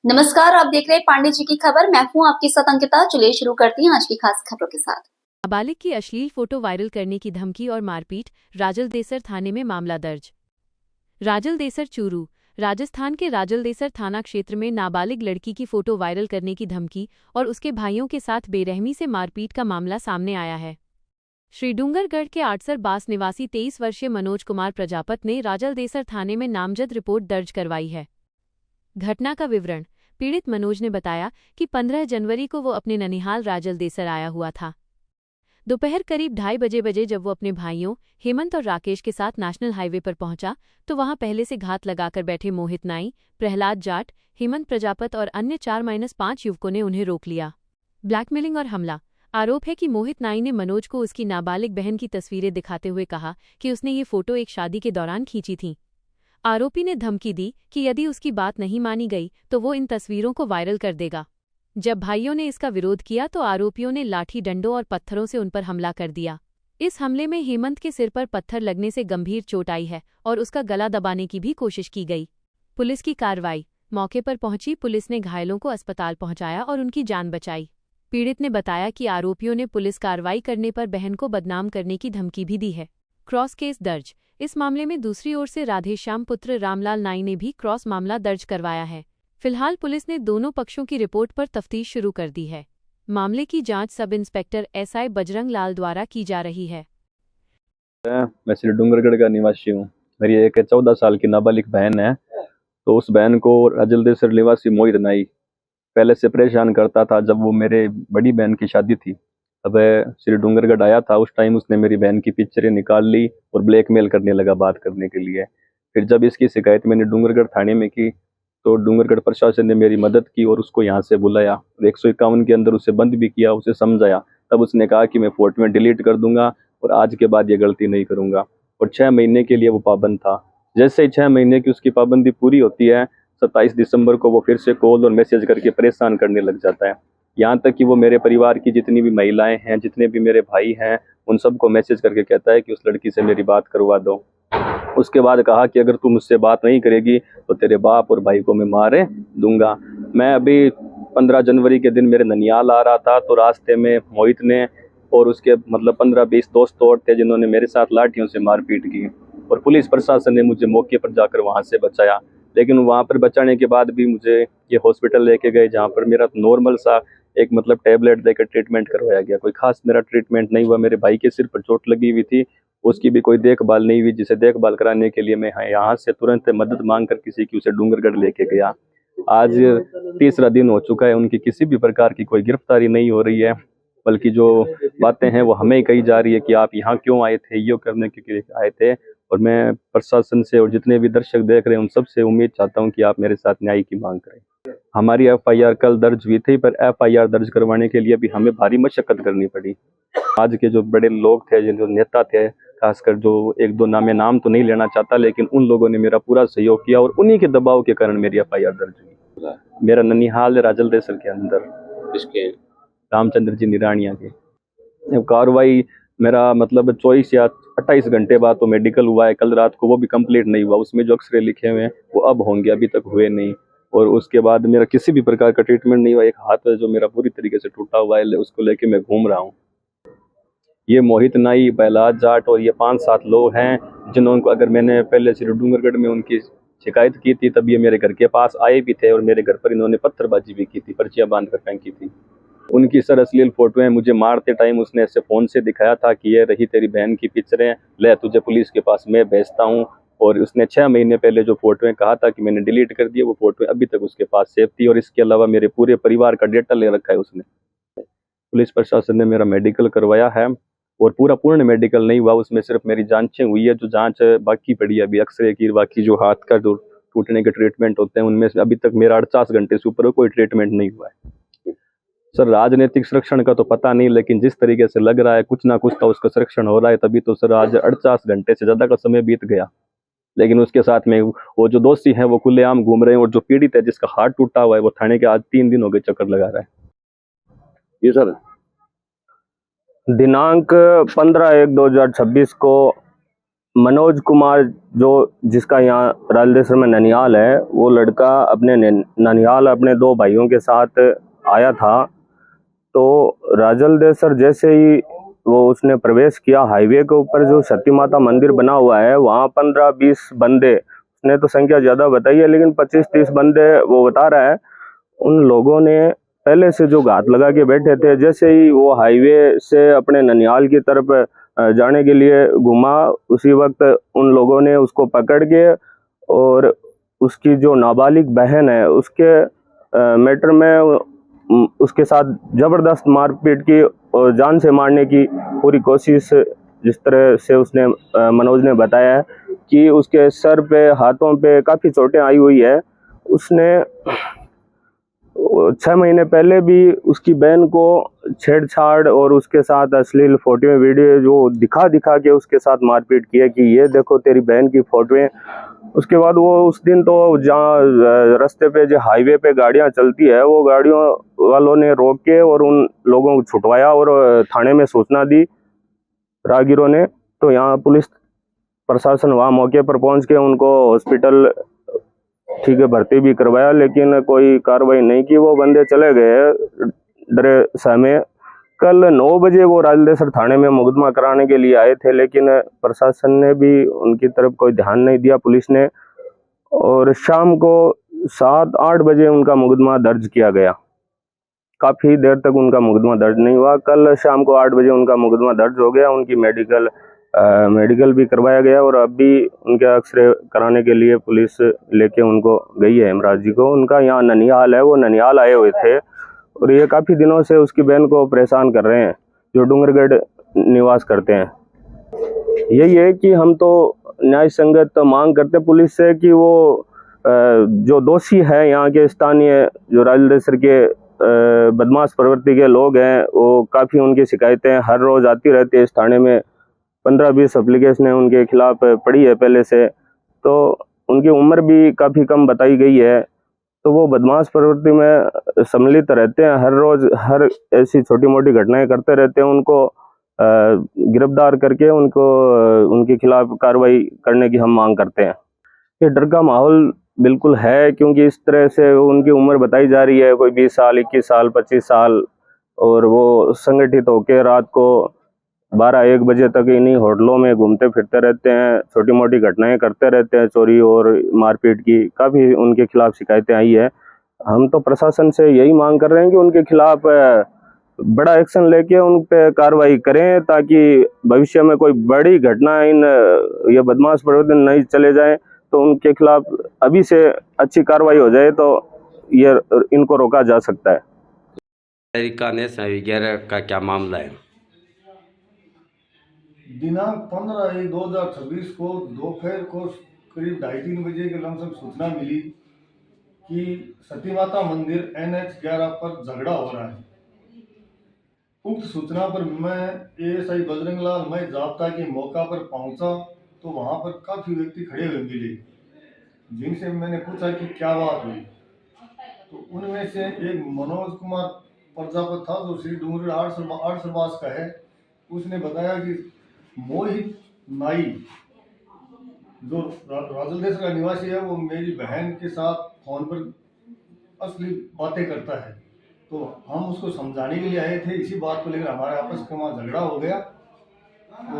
नमस्कार, आप देख रहे हैं पांडे जी की खबर। मैं हूं आपके साथ अंकिता। चलिए शुरू करती हैं आज की खास खबरों के साथ। नाबालिग की अश्लील फोटो वायरल करने की धमकी और मारपीट, राजलदेसर थाने में मामला दर्ज। राजलदेसर चूरू। राजस्थान के राजलदेसर थाना क्षेत्र में नाबालिग लड़की की फोटो वायरल करने की धमकी और उसके भाइयों के साथ बेरहमी से मारपीट का मामला सामने आया है। श्रीडूंगरगढ़ के आड़सर बास निवासी 23 वर्षीय मनोज कुमार प्रजापत ने राजलदेसर थाने में नामजद रिपोर्ट दर्ज करवाई है। घटना का विवरण। पीड़ित मनोज ने बताया कि 15 जनवरी को वो अपने ननिहाल राजलदेसर आया हुआ था। दोपहर करीब 2:30 बजे जब वो अपने भाइयों हेमंत और राकेश के साथ नेशनल हाईवे पर पहुंचा तो वहां पहले से घात लगाकर बैठे मोहित नाई, प्रहलाद जाट, हेमंत प्रजापत और अन्य 4-5 युवकों ने उन्हें रोक लिया। ब्लैकमेलिंग और हमला। आरोप है कि मोहित नाई ने मनोज को उसकी नाबालिग बहन की तस्वीरें दिखाते हुए कहा कि उसने ये फोटो एक शादी के दौरान खींची थी। आरोपी ने धमकी दी कि यदि उसकी बात नहीं मानी गई तो वो इन तस्वीरों को वायरल कर देगा। जब भाइयों ने इसका विरोध किया तो आरोपियों ने लाठी डंडों और पत्थरों से उन पर हमला कर दिया। इस हमले में हेमंत के सिर पर पत्थर लगने से गंभीर चोट आई है और उसका गला दबाने की भी कोशिश की गई। पुलिस की कार्रवाई। मौके पर पहुंची पुलिस ने घायलों को अस्पताल पहुंचाया और उनकी जान बचाई। पीड़ित ने बताया कि आरोपियों ने पुलिस कार्रवाई करने पर बहन को बदनाम करने की धमकी भी दी है। क्रॉस केस दर्ज। इस मामले में दूसरी ओर से राधेश्याम पुत्र रामलाल नाई ने भी क्रॉस मामला दर्ज करवाया है। फिलहाल पुलिस ने दोनों पक्षों की रिपोर्ट पर तफ्तीश शुरू कर दी है। मामले की जांच sub inspector SI Bajrang Lal द्वारा की जा रही है। मैं श्री डूंगरगढ़ का निवासी हूँ। मेरी एक 14 साल की नाबालिग बहन है। तो उस बहन को राजलदेसर निवासी मोहित नाई पहले से परेशान करता था। जब वो मेरे बड़ी बहन की शादी थी तब श्री डूंगरगढ़ आया था। उस टाइम उसने मेरी बहन की पिक्चरें निकाल ली और ब्लैकमेल करने लगा बात करने के लिए। फिर जब इसकी शिकायत मैंने डूंगरगढ़ थाने में की तो डूंगरगढ़ प्रशासन ने मेरी मदद की और उसको यहाँ से बुलाया और 151 के अंदर उसे बंद भी किया, उसे समझाया। तब उसने कहा कि मैं फोटो में डिलीट कर दूंगा और आज के बाद ये गलती नहीं करूंगा। और 6 महीने के लिए वो पाबंद था। जैसे ही 6 महीने की उसकी पाबंदी पूरी होती है 27 दिसंबर को वो फिर से कॉल और मैसेज करके परेशान करने लग जाता है। यहाँ तक कि वो मेरे परिवार की जितनी भी महिलाएं हैं, जितने भी मेरे भाई हैं, उन सबको मैसेज करके कहता है कि उस लड़की से मेरी बात करवा दो। उसके बाद कहा कि अगर तू मुझसे बात नहीं करेगी तो तेरे बाप और भाई को मैं मारे दूंगा। मैं अभी 15 जनवरी के दिन मेरे ननियाल आ रहा था तो रास्ते में मोहित ने और उसके 15-20 दोस्त और थे जिन्होंने मेरे साथ लाठियों से मारपीट की और पुलिस प्रशासन ने मुझे मौके पर जाकर वहाँ से बचाया। लेकिन वहाँ पर बचाने के बाद भी मुझे ये हॉस्पिटल लेके गए जहाँ पर मेरा नॉर्मल सा एक टैबलेट देकर ट्रीटमेंट करवाया गया। कोई खास मेरा ट्रीटमेंट नहीं हुआ। मेरे भाई के सिर पर चोट लगी हुई थी, उसकी भी कोई देखभाल नहीं हुई, जिसे देखभाल कराने के लिए मैं यहाँ से तुरंत मदद मांग कर किसी की उसे डूंगरगढ़ लेके गया। आज तीसरा दिन हो चुका है, उनकी किसी भी प्रकार की कोई गिरफ्तारी नहीं हो रही है, बल्कि जो बातें हैं वो हमें ही कही जा रही है कि आप यहाँ क्यों आए थे, ये करने के लिए आए थे। और मैं प्रशासन से और जितने भी दर्शक देख रहे हैं उन सबसे उम्मीद चाहता हूँ कि आप मेरे साथ न्याय की मांग करें। हमारी FIR कल दर्ज हुई थी, पर FIR दर्ज करवाने के लिए भी हमें भारी मशक्कत करनी पड़ी। आज के जो बड़े लोग थे, जो नेता थे, खासकर जो एक दो नाम, मैं नाम तो नहीं लेना चाहता, लेकिन उन लोगों ने मेरा पूरा सहयोग किया और उन्हीं के दबाव के कारण मेरी FIR दर्ज हुई। मेरा ननिहाल राजलदेसर के अंदर, इसके रामचंद्र जी निरानिया के। कार्रवाई मेरा 24 या 28 घंटे बाद तो मेडिकल हुआ है कल रात को, वो भी कंप्लीट नहीं हुआ। उसमें जो अक्सरे लिखे हुए हैं वो अब होंगे, अभी तक हुए नहीं। और उसके बाद मेरा किसी भी प्रकार का ट्रीटमेंट नहीं हुआ। एक हाथ है जो मेरा पूरी तरीके से टूटा हुआ है, उसको लेके मैं घूम रहा हूँ। ये मोहित नाई, प्रहलाद जाट और ये 5-7 लोग हैं जिन्होंने, अगर मैंने पहले श्री डूंगरगढ़ में उनकी शिकायत की थी तब ये मेरे घर के पास आए भी थे और मेरे घर पर इन्होंने पत्थरबाजी भी की थी, पर्चियाँ बांध कर फेंकी थी। उनकी सर अश्लील फोटो है। मुझे मारते टाइम उसने ऐसे फ़ोन से दिखाया था कि ये रही तेरी बहन की पिक्चरें, ले तुझे पुलिस के पास मैं भेजता हूँ। और उसने 6 महीने पहले जो फोटोएं कहा था कि मैंने डिलीट कर दिए, वो फोटोएं अभी तक उसके पास सेव थी। और इसके अलावा मेरे पूरे परिवार का डेटा ले रखा है उसने। पुलिस प्रशासन ने मेरा मेडिकल करवाया है और पूर्ण मेडिकल नहीं हुआ, उसमें सिर्फ मेरी जांचें हुई है। जो जांच बाकी पड़ी है अभी एक्सरे की, बाकी जो हाथ का जो टूटने के ट्रीटमेंट होते हैं उनमें से अभी तक मेरा 48 घंटे से ऊपर कोई ट्रीटमेंट नहीं हुआ है। सर, राजनीतिक संरक्षण का तो पता नहीं, लेकिन जिस तरीके से लग रहा है कुछ ना कुछ तो उसका संरक्षण हो रहा है, तभी तो सर आज 48 घंटे से ज़्यादा का समय बीत गया। लेकिन उसके साथ में वो जो दोषी हैं वो खुलेआम घूम रहे हैं और जो पीड़ित है जिसका हाथ टूटा हुआ है वो थाने के आज 3 दिन हो गए चक्कर लगा रहा है। जी सर, दिनांक 15/1/2026 को मनोज कुमार जो जिसका यहाँ राजलदेसर में ननिहाल है, वो लड़का अपने ननिहाल अपने 2 भाइयों के साथ आया था। तो राजलदेसर जैसे ही वो उसने प्रवेश किया, हाईवे के ऊपर जो सती माता मंदिर बना हुआ है, वहाँ 15-20 बंदे, उसने तो संख्या ज़्यादा बताई है लेकिन 25-30 बंदे वो बता रहा है, उन लोगों ने पहले से जो घात लगा के बैठे थे। जैसे ही वो हाईवे से अपने ननिहाल की तरफ जाने के लिए घुमा, उसी वक्त उन लोगों ने उसको पकड़ के और उसकी जो नाबालिग बहन है उसके मैटर में उसके साथ ज़बरदस्त मारपीट की और जान से मारने की पूरी कोशिश, जिस तरह से उसने मनोज ने बताया है कि उसके सर पे हाथों पे काफ़ी चोटें आई हुई है। उसने 6 महीने पहले भी उसकी बहन को छेड़छाड़ और उसके साथ अश्लील फोटो वीडियो जो दिखा के उसके साथ मारपीट की है कि ये देखो तेरी बहन की फोटोएं। उसके बाद वो उस दिन तो जहाँ रास्ते पे जो हाईवे पे गाड़ियां चलती है, वो गाड़ियों वालों ने रोक के और उन लोगों को छुटवाया और थाने में सूचना दी राहगीरों ने। तो यहाँ पुलिस प्रशासन वहाँ मौके पर पहुँच के उनको हॉस्पिटल ठीक है भर्ती भी करवाया, लेकिन कोई कार्रवाई नहीं की। वो बंदे चले गए डरे सहमे। कल 9 बजे वो राजलदेसर थाने में मुकदमा कराने के लिए आए थे, लेकिन प्रशासन ने भी उनकी तरफ कोई ध्यान नहीं दिया, पुलिस ने, और शाम को 7-8 बजे उनका मुकदमा दर्ज किया गया। काफ़ी देर तक उनका मुकदमा दर्ज नहीं हुआ। कल शाम को 8 बजे उनका मुकदमा दर्ज हो गया। उनकी मेडिकल भी करवाया गया और अब भी उनके एक्सरे कराने के लिए पुलिस लेके उनको गई है हेमराज जी को। उनका यहाँ ननिहाल है, वो ननिहाल आए हुए थे और ये काफ़ी दिनों से उसकी बहन को परेशान कर रहे हैं, जो डूंगरगढ़ निवास करते हैं। यही है कि हम तो न्याय संगत मांग करते पुलिस से कि वो जो दोषी है यहाँ के स्थानीय जो राजलदेसर के बदमाश प्रवृत्ति के लोग हैं, वो काफ़ी उनकी शिकायतें हर रोज़ आती रहती है। इस थाने में 15-20 एप्लीकेशनें उनके खिलाफ पड़ी है पहले से, तो उनकी उम्र भी काफ़ी कम बताई गई है। तो वो बदमाश प्रवृत्ति में सम्मिलित रहते हैं, हर रोज़ हर ऐसी छोटी मोटी घटनाएं करते रहते हैं। उनको गिरफ्तार करके उनके खिलाफ कार्रवाई करने की हम मांग करते हैं। ये डर का माहौल बिल्कुल है, क्योंकि इस तरह से उनकी उम्र बताई जा रही है, कोई 20 साल, 21 साल, 25 साल, और वो संगठित होकर रात को 12-1 बजे तक इन्हीं होटलों में घूमते फिरते रहते हैं, छोटी मोटी घटनाएं करते रहते हैं, चोरी और मारपीट की काफ़ी उनके खिलाफ शिकायतें आई है। हम तो प्रशासन से यही मांग कर रहे हैं कि उनके खिलाफ बड़ा एक्शन लेके उन पे कार्रवाई करें, ताकि भविष्य में कोई बड़ी घटना ये बदमाश प्रवृत्ति नहीं चले जाए, तो उनके खिलाफ अभी से अच्छी कार्रवाई हो जाए तो ये इनको रोका जा सकता है। तरीका ने वगैरह का क्या मामला है? दिनांक 15/1/2026 को दोपहर को करीब 2:30-3 बजे के लमसम सूचना मिली कि सती माता मंदिर NH 11 पर झगड़ा हो रहा है। उक्त सूचना पर मैं ASI बजरंग लाल मैं जाब्ता के मौका पर पहुंचा तो वहां पर काफी व्यक्ति खड़े हुए मिले, जिनसे मैंने पूछा कि क्या बात हुई। तो उनमें से एक मनोज कुमार प्रजापत था, जो श्री डूंगरगढ़ आर्ट सरबास का है। उसने बताया कि मोहित नाई, जो राजलदेसर का निवासी है, वो मेरी बहन के साथ फोन पर असली बातें करता है। तो हम उसको समझाने के लिए आए थे, इसी बात को लेकर हमारे आपस में वहाँ झगड़ा हो गया। तो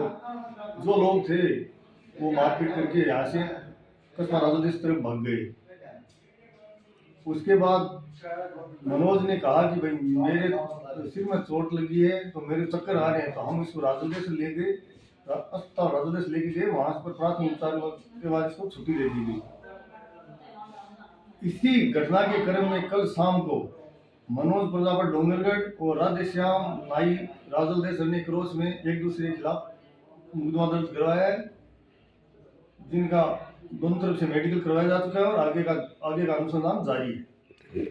जो लोग थे वो मारपीट करके यहाँ से कस्बा राजलदेसर तरफ भाग गए। उसके बाद मनोज ने कहा कि भाई मेरे सिर में चोट लगी है, तो मेरे चक्कर आ रहे हैं, तो हम इसको राजलदेसर ले गए, अस्पताल राजलदेसर लेके गए। वहाँ पर प्राथमिक उपचार के बाद इसको छुट्टी दे दी गई। इसी घटना के क्रम में कल शाम को मनोज प्रजापत डोंगरगढ़ और राधेश्याम नाई राजलदेसर ने क्रॉस में एक दूसरे के खिलाफ मुकदमा दर्ज करवाया है, जिनका दोनों तरफ से मेडिकल करवाया जा चुका है और आगे का अनुसंधान जारी है।